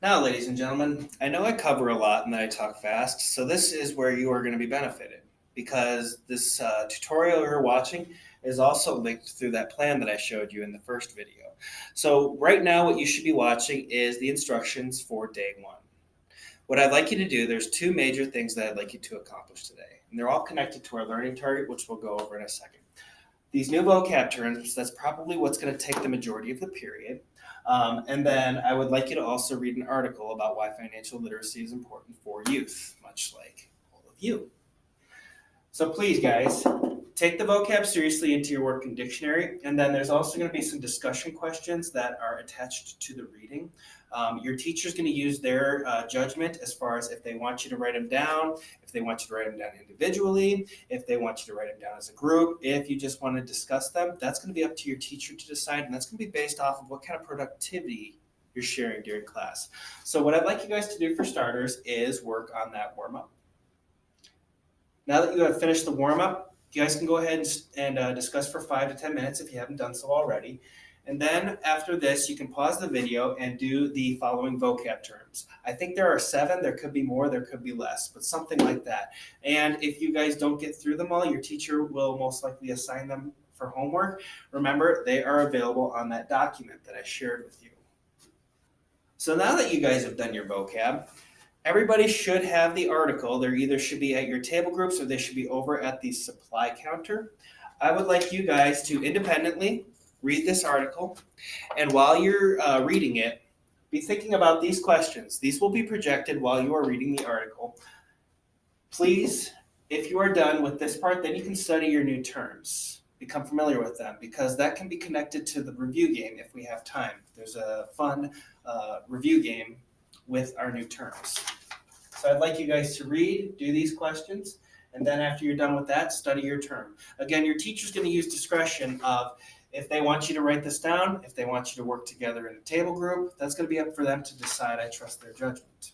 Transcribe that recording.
Now, ladies and gentlemen, I know I cover a lot and that I talk fast, so this is where you are going to be benefited because this tutorial you're watching is also linked through that plan that I showed you in the first video. So right now what you should be watching is the instructions for day one. What I'd like you to do, there's two major things that I'd like you to accomplish today, and they're all connected to our learning target, which we'll go over in a second. These new vocab terms, that's probably what's going to take the majority of the period. And then I would like you to also read an article about why financial literacy is important for youth, much like all of you. So please, guys, take the vocab seriously into your working dictionary, and then there's also going to be some discussion questions that are attached to the reading. Your teacher's going to use their judgment as far as if they want you to write them down, if they want you to write them down individually, if they want you to write them down as a group, if you just want to discuss them. That's going to be up to your teacher to decide, and that's going to be based off of what kind of productivity you're sharing during class. So what I'd like you guys to do for starters is work on that warm-up. Now that you have finished the warm-up, you guys can go ahead and discuss for 5 to 10 minutes if you haven't done so already. And then after this, you can pause the video and do the following vocab terms. I think there are 7. There could be more, there could be less, but something like that. And if you guys don't get through them all, your teacher will most likely assign them for homework. Remember, they are available on that document that I shared with you. So now that you guys have done your vocab, everybody should have the article. They either should be at your table groups or they should be over at the supply counter. I would like you guys to independently read this article, and while you're reading it, be thinking about these questions. These will be projected while you are reading the article. Please, if you are done with this part, then you can study your new terms. Become familiar with them, because that can be connected to the review game if we have time. There's a fun review game with our new terms. So I'd like you guys to read, do these questions, and then after you're done with that, study your term. Again, your teacher's going to use discretion of if they want you to write this down, if they want you to work together in a table group, that's going to be up for them to decide. I trust their judgment.